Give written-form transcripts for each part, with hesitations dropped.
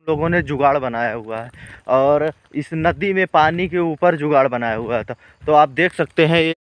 लोगों ने जुगाड़ बनाया हुआ है और इस नदी में पानी के ऊपर जुगाड़ बनाया हुआ था। तो आप देख सकते हैं ये।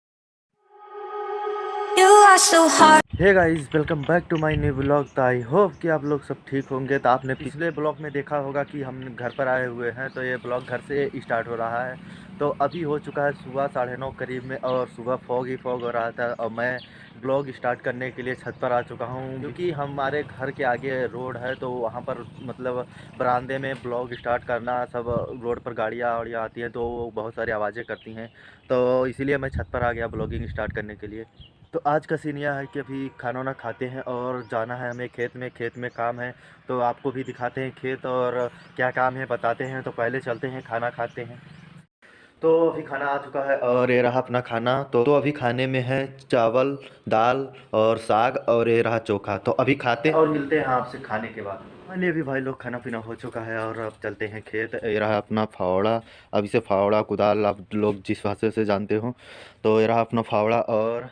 Hey guys, welcome back to my new blog. तो आई होप कि आप लोग सब ठीक होंगे। तो आपने पिछले ब्लॉग में देखा होगा कि हम घर पर आए हुए हैं, तो ये ब्लॉग घर से स्टार्ट हो रहा है। तो अभी हो चुका है सुबह 9:30 करीब में और सुबह फॉग ही फॉग हो रहा था और मैं ब्लॉग स्टार्ट करने के लिए छत पर आ चुका हूँ, क्योंकि हमारे घर के आगे रोड है। तो वहाँ पर मतलब बरामदे में ब्लॉग स्टार्ट करना, सब रोड पर गाड़ियाँ वाड़ियाँ आती हैं तो बहुत सारी आवाज़ें करती हैं, तो इसीलिए मैं छत पर आ गया ब्लॉगिंग स्टार्ट करने के लिए। तो आज का सीन यह है कि अभी खाना वाना खाते हैं और जाना है हमें खेत में काम है। तो आपको भी दिखाते हैं खेत और क्या काम है बताते हैं। तो पहले चलते हैं खाना खाते हैं। तो अभी खाना आ चुका है और ये रहा अपना खाना। तो अभी खाने में है चावल, दाल और साग और ये रहा चोखा। तो अभी खाते हैं और मिलते हैं आपसे खाने के बाद। फाइनली अभी भाई लोग खाना पीना हो चुका है और अब चलते हैं खेत। ये रहा अपना फावड़ा। अब इसे फावड़ा कुदाल आप लोग जिस भाषा से जानते हो। तो ये रहा अपना फावड़ा और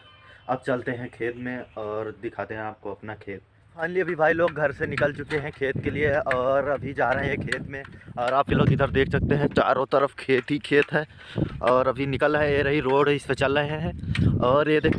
अब चलते हैं खेत में और दिखाते हैं आपको अपना खेत। फाइनली अभी भाई लोग घर से निकल चुके हैं खेत के लिए और अभी जा रहे हैं खेत में। और आप लोग इधर देख सकते हैं चारों तरफ खेत ही खेत है और अभी निकल रहे हैं, ये रही रोड, इस पर चल रहे हैं। और ये देख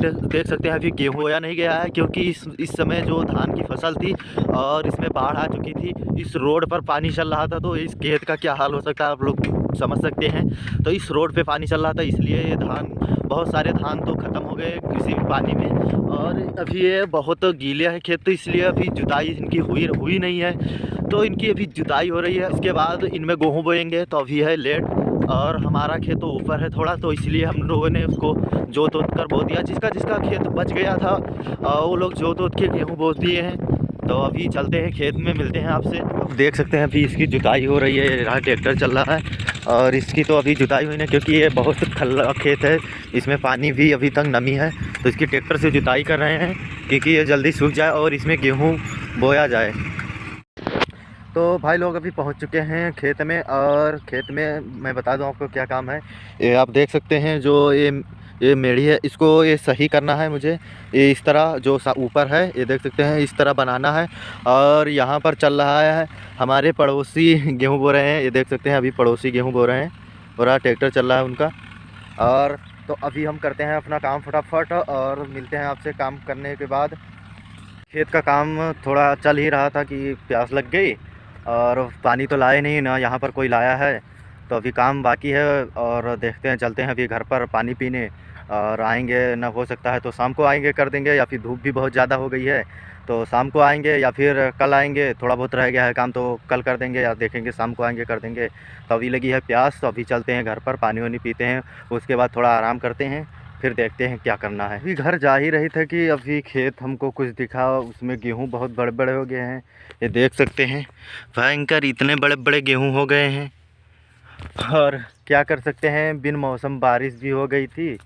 सकते हैं अभी गेहूँ बोया नहीं गया है, क्योंकि इस समय जो धान की फसल थी और इसमें बाढ़ आ चुकी थी। इस रोड पर पानी चल रहा था, तो इस खेत का क्या हाल हो सकता है आप लोग समझ सकते हैं। तो इस रोड पे पानी चल रहा था, इसलिए ये धान, बहुत सारे धान तो ख़त्म हो गए किसी भी पानी में। और अभी ये बहुत गीले है खेत, तो इसलिए अभी जुताई इनकी हुई नहीं है। तो इनकी अभी जुताई हो रही है, इसके बाद इनमें गेहूँ बोएंगे। तो अभी है लेट और हमारा खेत तो ऊपर है थोड़ा, तो इसलिए हम लोगों ने उसको जोत कर बो दिया। जिसका जिसका खेत बच गया था वो लोग जोत के गेहूँ बो दिए हैं। तो अभी चलते हैं खेत में, मिलते हैं आपसे। अब देख सकते हैं अभी इसकी जुताई हो रही है, यहाँ ट्रैक्टर चल रहा है और इसकी तो अभी जुताई हुई नहीं, क्योंकि ये बहुत खल्ला खेत है, इसमें पानी भी अभी तक नमी है। तो इसकी ट्रैक्टर से जुताई कर रहे हैं, क्योंकि ये जल्दी सूख जाए और इसमें गेहूँ बोया जाए। तो भाई लोग अभी पहुंच चुके हैं खेत में और खेत में मैं बता दूं आपको क्या काम है। ये आप देख सकते हैं जो ये मेढ़ी है, इसको ये सही करना है मुझे। ये इस तरह जो ऊपर है ये देख सकते हैं, इस तरह बनाना है। और यहाँ पर चल रहा है हमारे पड़ोसी गेहूँ बो रहे हैं, ये देख सकते हैं अभी पड़ोसी गेहूँ बो रहे हैं और ट्रैक्टर चल रहा है उनका। और तो अभी हम करते हैं अपना काम फटाफट और मिलते हैं आपसे काम करने के बाद। खेत का काम थोड़ा चल ही रहा था कि प्यास लग गई और पानी तो लाए नहीं ना, यहाँ पर कोई लाया है। तो अभी काम बाकी है और देखते हैं, चलते हैं अभी घर पर पानी पीने और आएंगे ना, हो सकता है तो शाम को आएंगे कर देंगे, या फिर धूप भी बहुत ज़्यादा हो गई है तो शाम को आएंगे, या फिर कल आएंगे। थोड़ा बहुत रह गया है काम तो कल कर देंगे, या देखेंगे शाम को आएंगे कर देंगे। तो अभी लगी है प्यास, तो अभी चलते हैं घर पर, पानी वानी पीते हैं, उसके बाद थोड़ा आराम करते हैं, फिर देखते हैं क्या करना है। अभी घर जा ही रहे थे कि अभी खेत हमको कुछ दिखा, उसमें गेहूँ बहुत बड़े बड़े हो गए हैं, ये देख सकते हैं भयंकर, इतने बड़े बड़े गेहूँ हो गए हैं। और क्या कर सकते हैं, बिन मौसम बारिश भी हो गई थी।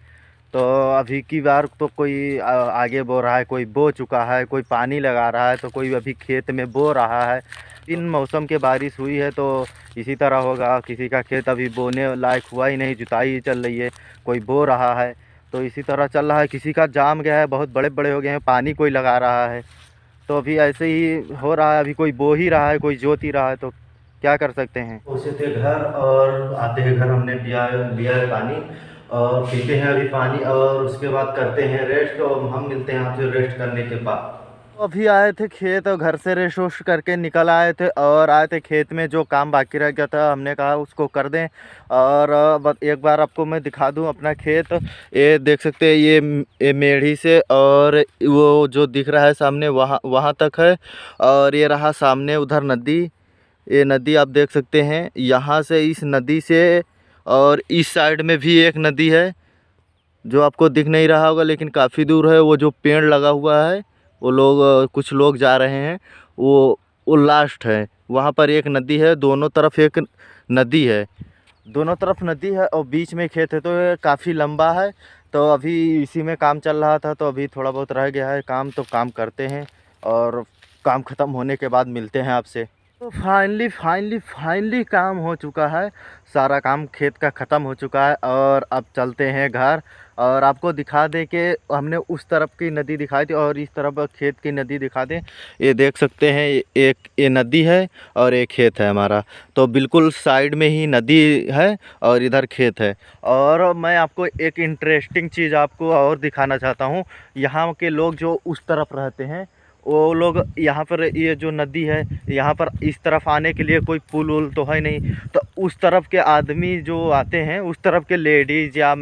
तो अभी की बार तो कोई आगे बो रहा है, कोई बो चुका है, कोई पानी लगा रहा है, तो कोई अभी खेत में बो रहा है। इन मौसम के बारिश हुई है तो इसी तरह होगा। किसी का खेत अभी बोने लायक हुआ ही नहीं, जुताई ही चल रही है, कोई बो रहा है, तो इसी तरह चल रहा है। किसी का जाम गया है, बहुत बड़े बड़े हो गए हैं, पानी कोई लगा रहा है। तो अभी ऐसे ही हो रहा है, अभी कोई बो ही रहा है, कोई जोत ही रहा है, तो क्या कर सकते हैं। पहुँचे थे घर और आते हैं घर हमने पिया है पानी और पीते हैं अभी पानी और उसके बाद करते हैं रेस्ट और हम मिलते हैं आपसे रेस्ट करने के बाद। अभी आए थे खेत और घर से रेस्ट वेस्ट करके निकल आए थे और आए थे खेत में, जो काम बाकी रह गया था हमने कहा उसको कर दें। और एक बार आपको मैं दिखा दूं अपना खेत। ये देख सकते हैं, ये मेढ़ी से और वो जो दिख रहा है सामने वहाँ तक है। और ये रहा सामने उधर नदी, ये नदी आप देख सकते हैं, यहाँ से इस नदी से और इस साइड में भी एक नदी है जो आपको दिख नहीं रहा होगा, लेकिन काफ़ी दूर है। वो जो पेड़ लगा हुआ है, वो लोग कुछ लोग जा रहे हैं, वो लास्ट है। वहाँ पर एक नदी है, दोनों तरफ एक नदी है, दोनों तरफ नदी है और बीच में खेत है, तो ये काफ़ी लंबा है। तो अभी इसी में काम चल रहा था, तो अभी थोड़ा बहुत रह गया है काम, तो काम करते हैं और काम ख़त्म होने के बाद मिलते हैं आपसे। तो फाइनली काम हो चुका है। सारा काम खेत का ख़त्म हो चुका है और अब चलते हैं घर। और आपको दिखा दें कि हमने उस तरफ की नदी दिखाई थी और इस तरफ खेत की नदी दिखा दें। ये देख सकते हैं, एक ये नदी है और एक खेत है हमारा। तो बिल्कुल साइड में ही नदी है और इधर खेत है। और मैं आपको एक इंटरेस्टिंग चीज़ आपको और दिखाना चाहता हूँ। यहाँ के लोग जो उस तरफ रहते हैं, वो लोग यहाँ पर, ये जो नदी है यहाँ पर इस तरफ आने के लिए कोई पुल वुल तो है नहीं। तो उस तरफ के आदमी जो आते हैं, उस तरफ के लेडीज़ या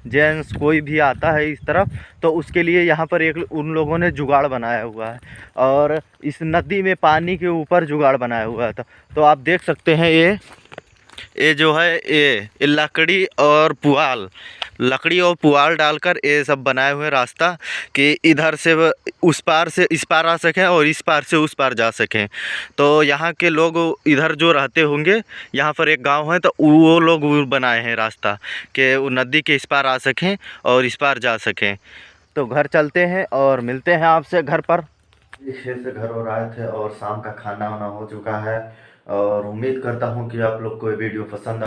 जेंट्स कोई भी आता है इस तरफ, तो उसके लिए यहाँ पर एक उन लोगों ने जुगाड़ बनाया हुआ है। और इस नदी में पानी के ऊपर जुगाड़ बनाया हुआ था। तो आप देख सकते हैं, ये जो है ये लकड़ी और पुआल डालकर ये सब बनाए हुए रास्ता कि इधर से उस पार से इस पार आ सकें और इस पार से उस पार जा सकें। तो यहाँ के लोग इधर जो रहते होंगे, यहाँ पर एक गांव है, तो वो लोग बनाए हैं रास्ता कि वो नदी के इस पार आ सकें और इस पार जा सकें। तो घर चलते हैं और मिलते हैं आपसे घर पर। खेत से घर और आए थे और शाम का खाना वाना हो चुका है। और उम्मीद करता हूँ कि आप लोग को ये वीडियो पसंद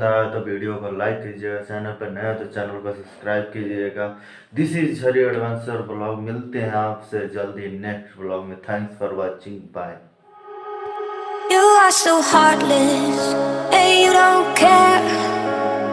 आया तो वीडियो को लाइक कीजिएगा, चैनल पर नया तो चैनल को सब्सक्राइब कीजिएगा। This is Hari adventure blog. मिलते हैं आपसे जल्दी नेक्स्ट ब्लॉग में। Thanks for watching, bye. You are so heartless, and you don't care.